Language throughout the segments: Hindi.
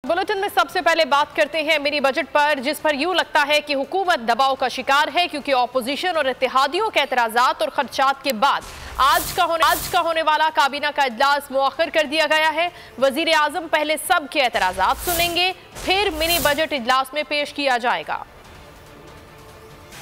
बुलेटिन में सबसे पहले बात करते हैं मिनी बजट पर, जिस पर यूं लगता है कि हुकूमत दबाव का शिकार है, क्योंकि ऑपोजिशन और इत्तेहादियों के एतराजात और खदशात के बाद आज का होने वाला काबीना का इजलास मुअख्खर कर दिया गया है। वजीर आजम पहले सब के एतराजात सुनेंगे, फिर मिनी बजट इजलास में पेश किया जाएगा।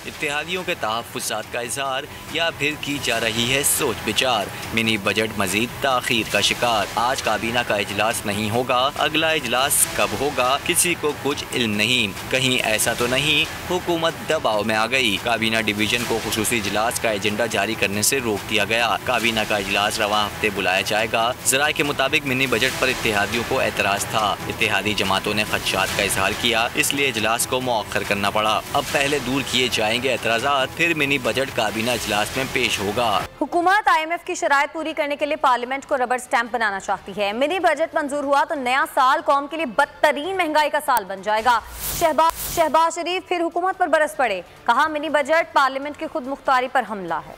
इत्तेहादियों के तहफ़्फ़ुज़ात का इज़हार या फिर की जा रही है सोच विचार। मिनी बजट मजीद ताख़ीर का शिकार। आज काबीना का इजलास नहीं होगा, अगला इजलास कब होगा किसी को कुछ इल्म नहीं। कहीं ऐसा तो नहीं हुकूमत दबाव में आ गई। काबीना डिवीजन को खुसूसी इजलास का एजेंडा जारी करने से रोक दिया गया। काबीना का इजलास रवां हफ्ते बुलाया जाएगा। ज़राए के मुताबिक मिनी बजट पर इत्तेहादियों को एतराज़ था। इत्तेहादी जमातों ने खदशात का इजहार किया, इसलिए इजलास को मुअख्खर करना पड़ा। अब पहले दूर किए जाएंगे एतराज़ात, फिर मिनी बजट काबीना इजलास में पेश होगा। हुकूमत IMF की शराइत पूरी करने के लिए पार्लियामेंट को रबर स्टैंप बनाना चाहती है। मिनी बजट मंजूर हुआ तो नया साल कौम के लिए बदतरीन महंगाई का साल बन जाएगा। शहबाज शरीफ फिर हुकूमत पर बरस पड़े, कहा मिनी बजट पार्लियामेंट की खुद मुख्तारी पर हमला है।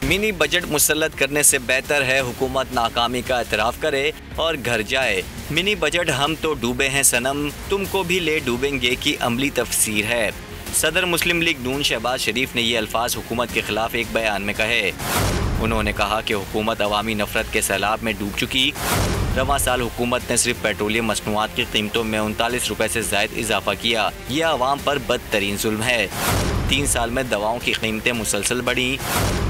मिनी बजट मुसल्लत करने से बेहतर है हुकूमत नाकामी का एतराफ़ करे और घर जाए। मिनी बजट हम तो डूबे हैं सनम, तुमको भी ले डूबेंगे की अमली तफसीर है। सदर मुस्लिम लीग नून शहबाज शरीफ ने ये अल्फाज हुकूमत के खिलाफ एक बयान में कहे। उन्होंने कहा कि हुकूमत अवामी नफरत के सैलाब में डूब चुकी। रवां साल हुकूमत ने सिर्फ पेट्रोलियम मसनूआत की कीमतों में 39 रुपये से ज़ायद इजाफा किया। यह आवाम पर बदतरीन जुल्म है। 3 साल में दवाओं की कीमतें मुसलसल बढ़ी।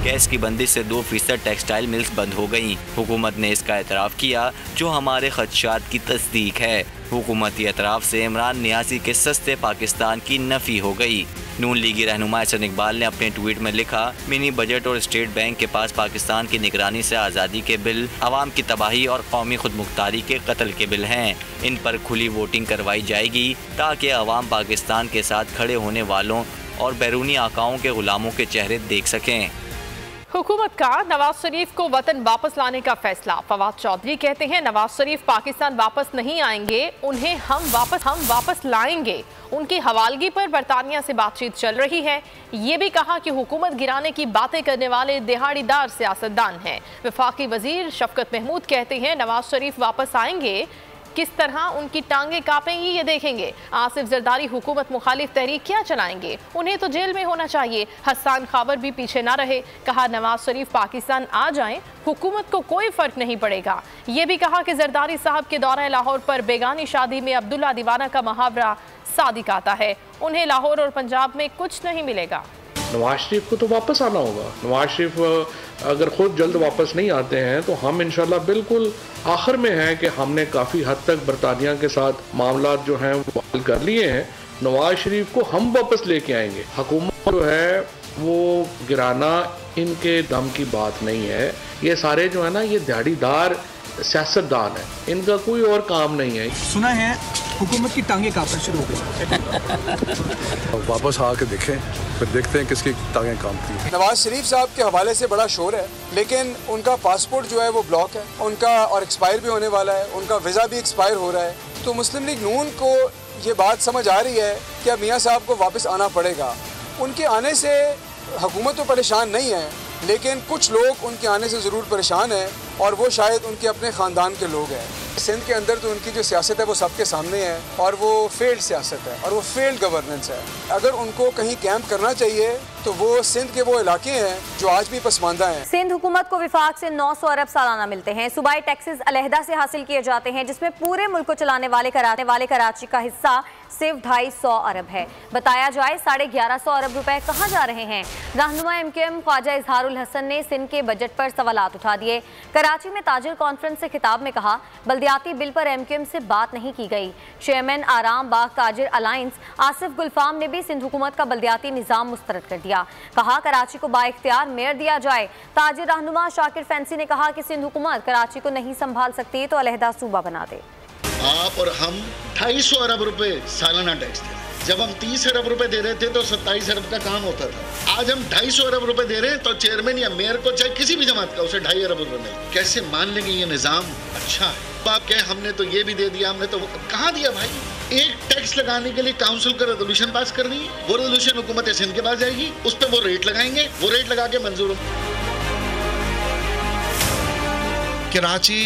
गैस की बंदिश से 2% टेक्सटाइल मिल्स बंद हो गईं। हुकूमत ने इसका एतराफ़ किया, जो हमारे खदशात की तस्दीक है। हुकूमती एतराफ़ से इमरान नियाज़ी के सस्ते पाकिस्तान की नफ़ी हो गई। नून लीगी रहनुमा हसन इकबाल ने अपने ट्वीट में लिखा, मिनी बजट और स्टेट बैंक के पास पाकिस्तान की निगरानी से आज़ादी के बिल, आवाम की तबाही और कौमी खुदमुख्तारी के कत्ल के बिल हैं। इन पर खुली वोटिंग करवाई जाएगी ताकि अवाम पाकिस्तान के साथ खड़े होने वालों और बैरूनी आकाओं के गुलामों के चेहरे देख सकें। हुकूमत का नवाज शरीफ को वतन वापस लाने का फैसला। फवाद चौधरी कहते हैं नवाज शरीफ पाकिस्तान वापस नहीं आएंगे, उन्हें हम वापस लाएंगे। उनकी हवालगी पर बरतानिया से बातचीत चल रही है। ये भी कहा कि हुकूमत गिराने की बातें करने वाले दिहाड़ीदार सियासतदान हैं। वफाकी वजीर शफकत महमूद कहते हैं नवाज शरीफ वापस आएंगे, किस तरह उनकी टांगें कांपेंगी ये देखेंगे। आसिफ जरदारी हुकूमत मुखालिफ तहरीक क्या चलाएंगे, उन्हें तो जेल में होना चाहिए। हसन खाबर भी पीछे ना रहे, कहा नवाज शरीफ पाकिस्तान आ जाएं, हुकूमत को कोई फर्क नहीं पड़ेगा। ये भी कहा कि जरदारी साहब के दौरे लाहौर पर बेगानी शादी में अब्दुल्ला दीवाना का मुहावरा सादिक आता है। उन्हें लाहौर और पंजाब में कुछ नहीं मिलेगा। नवाज शरीफ को तो वापस आना होगा। नवाज शरीफ अगर खुद जल्द वापस नहीं आते हैं तो हम इंशाल्लाह बिल्कुल आखिर में हैं कि हमने काफ़ी हद तक बरतानिया के साथ मामला जो हैं वो हल कर लिए हैं। नवाज शरीफ को हम वापस लेके आएंगे। हुकूमत जो है वो गिराना इनके दम की बात नहीं है। ये सारे जो है ना, ये दिहाड़ीदार सियासतदान है, इनका कोई और काम नहीं है। सुना है हुकूमत की टांगे कांपना शुरू हो गई। वापस आके देखें, फिर देखते हैं किसकी टांगे कांपती हैं। नवाज शरीफ साहब के हवाले से बड़ा शोर है, लेकिन उनका पासपोर्ट जो है वो ब्लॉक है उनका, और एक्सपायर भी होने वाला है। उनका वीज़ा भी एक्सपायर हो रहा है। तो मुस्लिम लीग नून को ये बात समझ आ रही है कि अब मियाँ साहब को वापस आना पड़ेगा। उनके आने से हुकूमत तो परेशान नहीं है, लेकिन कुछ लोग उनके आने से ज़रूर परेशान हैं, और वो शायद उनके अपने ख़ानदान के लोग हैं। सिंध के अंदर तो उनकी जो सियासत है वो सबके सामने है, और वो फेल्ड सियासत है और वो फेल्ड गवर्नेंस है। अगर उनको कहीं कैंप करना चाहिए तो वो सिंध के वो इलाके हैं जो आज भी पसमानदा हैं। सिंध हुकूमत को विफाक से 900 अरब सालाना मिलते हैं। सूबाई टैक्सेस अलहदा से हासिल किए जाते हैं, जिसमें पूरे मुल्क को चलाने वाले कराची का हिस्सा सिर्फ 250 अरब है। बताया जाए 1150 अरब रुपए कहाँ जा रहे हैं। रहनुमा MQM ख्वाजा इजहारुल हसन ने सिंध के बजट पर सवालात उठा दिए। कराची में ताजिर कॉन्फ्रेंस से खिताब में कहा, बल्दियाती बिल पर MQM से बात नहीं की गई। चेयरमैन आराम बाग ताजिर अलायंस आसिफ गुलफाम ने भी सिंध हुकूमत का बल्दियाती निज़ाम मुस्तरद कर दिया। कहा कराची को बाइख्तियार मेयर दिया जाए। ताजिर रहनुमा शाकिर फैंसी ने कहा कि सिंध हुकूमत कराची को नहीं संभाल सकती तो अलहदा सूबा बना दे। आप और हम 250 अरब रुपए सालाना टैक्स थे। जब हम 30 अरब रुपए दे रहे थे तो 27 अरब का काम होता था। आज हम 250 अरब रुपए दे रहे हैं तो चेयरमैन या मेयर को, चाहे किसी भी जमात का, उसे 2.5 अरब रुपए मिले। कैसे मान लेंगे ये निज़ाम अच्छा है? आप कहे हमने तो ये भी दे दिया, हमने तो कहाँ दिया भाई? एक टैक्स लगाने के लिए काउंसिल का रेजोल्यूशन पास कर दी, वो रेजोल्यूशन हुकूमत सिंध के पास जाएगी, उस पर वो रेट लगाएंगे, वो रेट लगा के मंजूर कराची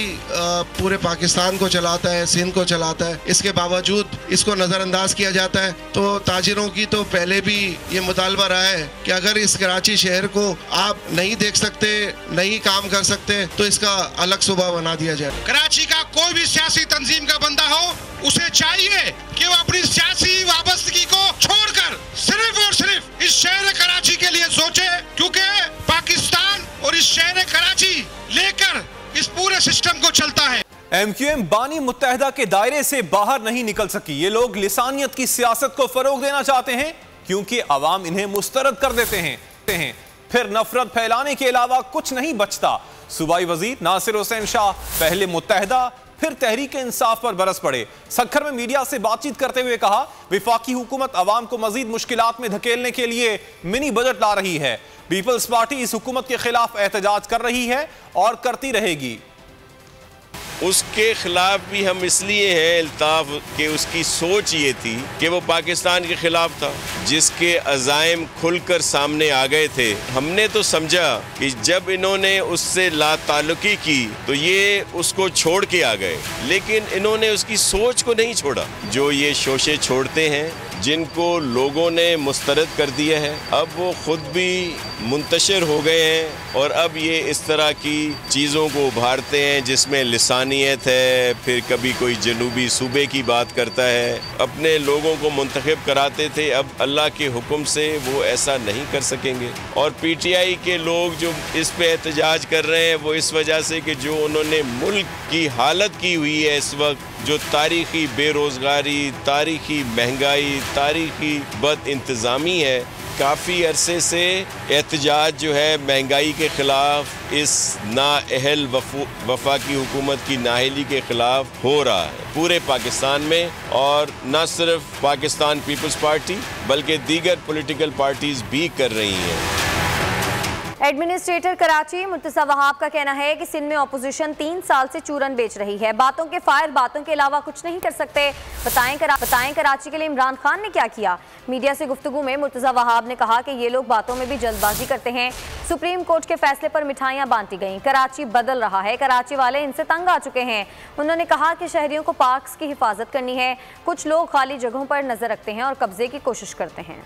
पूरे पाकिस्तान को चलाता है, सिंध को चलाता है, इसके बावजूद इसको नज़रअंदाज किया जाता है। तो ताजिरों की तो पहले भी ये मुतालबा रहा है कि अगर इस कराची शहर को आप नहीं देख सकते, नहीं काम कर सकते, तो इसका अलग सूबा बना दिया जाए। कराची का कोई भी सियासी तंजीम का बंदा हो, उसे चाहिए कि वो अपनी सियासी वाबस्तगी को छोड़कर सिर्फ और सिर्फ इस शहर कराची के लिए सोचे, क्योंकि पाकिस्तान और इस शहर कराची लेकर इस पूरे सिस्टम को चलता है। MQM बानी मुत्तहदा के दायरे से बाहर नहीं निकल सकी। ये लोग लिसानियत की सियासत को फरोग देना चाहते हैं क्योंकि अवाम इन्हें मुस्तरद कर देते हैं। फिर नफरत फैलाने के अलावा कुछ नहीं बचता। सूबाई वजीर नासिर हुसैन शाह पहले मुत्तहदा फिर तहरीक इंसाफ पर बरस पड़े। सक्खर में मीडिया से बातचीत करते हुए कहा, विफाकी हुकूमत अवाम को मजीद मुश्किलात में धकेलने के लिए मिनी बजट ला रही है। पीपल्स पार्टी इस हुकूमत के खिलाफ एहतजाज कर रही है और करती रहेगी। उसके खिलाफ भी हम इसलिए हैं अल्ताफ कि उसकी सोच ये थी कि वो पाकिस्तान के खिलाफ था, जिसके अज़ाइम खुलकर सामने आ गए थे। हमने तो समझा कि जब इन्होंने उससे लाताल्लुकी की तो ये उसको छोड़ के आ गए, लेकिन इन्होंने उसकी सोच को नहीं छोड़ा। जो ये शोशे छोड़ते हैं, जिनको लोगों ने मुस्तरद कर दिया है, अब वो खुद भी मुंतशिर हो गए हैं और अब ये इस तरह की चीज़ों को उभारते हैं जिसमें लिसानियत है। फिर कभी कोई जनूबी सूबे की बात करता है, अपने लोगों को मुंतखब कराते थे, अब अल्लाह के हुक्म से वो ऐसा नहीं कर सकेंगे। और PTI के लोग जो इस पे एहतजाज कर रहे हैं वो इस वजह से कि जो उन्होंने मुल्क की हालत की हुई है इस वक्त, जो तारीखी बेरोज़गारी, तारीखी महंगाई, तारीखी बद इंतज़ामी है, काफ़ी अरसे से एहतजाज जो है महंगाई के ख़िलाफ़, इस नाअहल वफाकी हुकूमत की नाअहली के ख़िलाफ़ हो रहा है पूरे पाकिस्तान में। और न सिर्फ पाकिस्तान पीपल्स पार्टी बल्कि दीगर पॉलिटिकल पार्टीज़ भी कर रही हैं। एडमिनिस्ट्रेटर कराची मुर्तज़ा वहाब का कहना है कि सिंध में अपोजिशन 3 साल से चूरन बेच रही है। बातों के फायर, बातों के अलावा कुछ नहीं कर सकते। बताएं कराची के लिए इमरान खान ने क्या किया। मीडिया से गुफ्तगू में मुर्तज़ा वहाब ने कहा कि ये लोग बातों में भी जल्दबाजी करते हैं। सुप्रीम कोर्ट के फैसले पर मिठाइयाँ बांटी गईं। कराची बदल रहा है, कराची वाले इनसे तंग आ चुके हैं। उन्होंने कहा कि शहरियों को पार्क्स की हिफाजत करनी है। कुछ लोग खाली जगहों पर नजर रखते हैं और कब्जे की कोशिश करते हैं।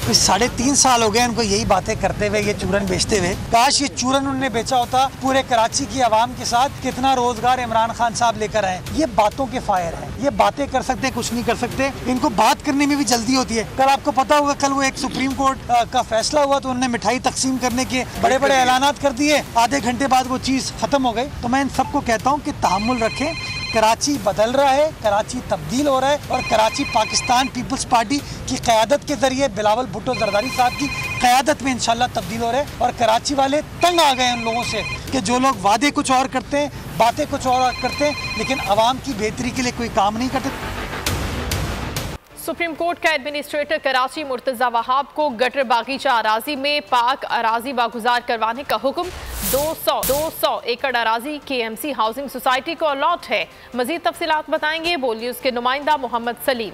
3.5 साल हो गए उनको यही बातें करते हुए, ये चूरन बेचते हुए। काश ये चूरन उन्होंने बेचा होता पूरे कराची की आवाम के साथ, कितना रोजगार इमरान खान साहब लेकर आए। ये बातों के फायर हैं, ये बातें कर सकते, कुछ नहीं कर सकते। इनको बात करने में भी जल्दी होती है। कल आपको पता होगा, कल वो एक सुप्रीम कोर्ट का फैसला हुआ तो उन्होंने मिठाई तकसीम करने के बड़े बड़े ऐलानात कर दिए, आधे घंटे बाद वो चीज़ खत्म हो गई। तो मैं इन सबको कहता हूँ कि तहम्मुल रखें। कराची बदल रहा है, कराची तब्दील हो रहा है और कराची पाकिस्तान पीपल्स पार्टी की क़यादत के जरिए बिलावल भुट्टो जरदारी साहब की क़यादत में इंशाल्लाह तब्दील हो रहे हैं। और कराची वाले तंग आ गए उन लोगों से कि जो लोग वादे कुछ और करते हैं, बातें कुछ और करते हैं, लेकिन आवाम की बेहतरी के लिए कोई काम नहीं करते। सुप्रीम कोर्ट का एडमिनिस्ट्रेटर कराची मुर्तज़ा वहाब को गटर बागीचा अराजी में पाक अराजी बागुजार करवाने का हुक्म। 200 एकड़ अराजी KMC हाउसिंग सोसाइटी को अलॉट है। मजीद तफसीलात बताएंगे बोल न्यूज़ के नुमाइंदा मोहम्मद सलीम।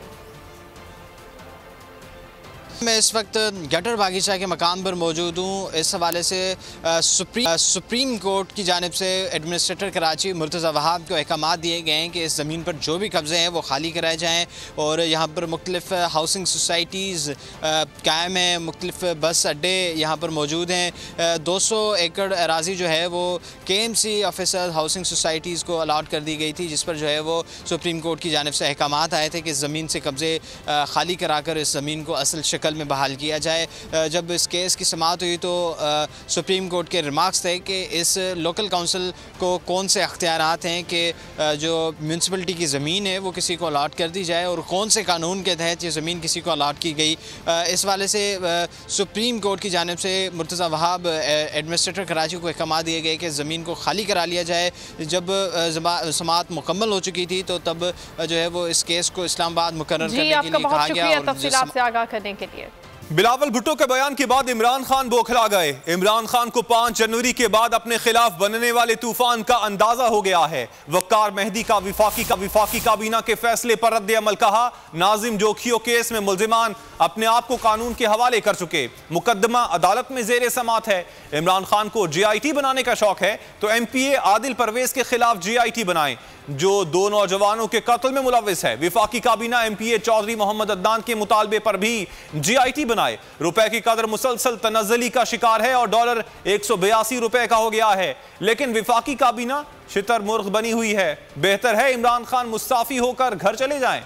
मैं इस वक्त गटर बागीचा के मकाम पर मौजूद हूँ। इस हवाले से सुप्रीम कोर्ट की जानिब से एडमिनिस्ट्रेटर कराची मुर्तज़ा वहाब को अहकाम दिए गए हैं कि इस ज़मीन पर जो भी कब्ज़े हैं वो खाली कराए जाएँ और यहाँ पर मुख्तलिफ़ हाउसिंग सोसाइटीज़ कायम हैं, मुख्तलिफ़ बस अड्डे यहाँ पर मौजूद हैं। 200 एकड़ अराजी जो है वो KMC ऑफिसर हाउसिंग सोसाइटीज़ को अलाट कर दी गई थी, जिस पर जो है वो सुप्रीम कोर्ट की जानिब से अहकाम आए थे कि इस ज़मीन से कब्ज़े खाली कराकर इस ज़मीन को असल शक्ल में बहाल किया जाए। जब इस केस की समाअत हुई तो सुप्रीम कोर्ट के रिमार्क्स थे कि इस लोकल काउंसिल को कौन से अख्तियारात हैं कि जो म्यूनसिपलिटी की ज़मीन है वो किसी को अलाट कर दी जाए और कौन से कानून के तहत ये ज़मीन किसी को अलाट की गई। इस वाले से सुप्रीम कोर्ट की जानिब से मुर्तज़ा वहाब एडमिनिस्ट्रेटर कराची को अहकाम दिए गए कि ज़मीन को खाली करा लिया जाए। जब समाअत मुकम्मल हो चुकी थी तो तब जो है वो इस केस को इस्लामाबाद मुकर्रर करने के लिए कहा गया। तफसीलात से आगाह करने के लिए बिलावल भुट्टो के बयान के बाद इमरान खान बौखला गए। इमरान खान को 5 जनवरी के बाद अपने खिलाफ बनने वाले तूफान का अंदाजा हो गया है। वक्कार मेहदी का विफाकी काबीना के फैसले पर रद्द अमल कहा। नाजिम जोखियो केस में मुल्जिमान अपने आप को कानून के हवाले कर चुके। मुकदमा अदालत में जेर समात है। इमरान खान को GIT बनाने का शौक है तो MPA आदिल परवेज के खिलाफ GIT बनाएं जो 2 नौजवानों के कत्ल में मुलविस है। विफाकी काबीना MPA चौधरी मोहम्मद अदनान के मुतालबे पर भी GIT बनाए। रुपए की कदर मुसलसल तनज़्ज़ुली का शिकार है और डॉलर 182 रुपए का हो गया है, लेकिन विफाकी काबीना शितर मुर्ग बनी हुई है। बेहतर है इमरान खान मुस्ताफी होकर घर चले जाएं।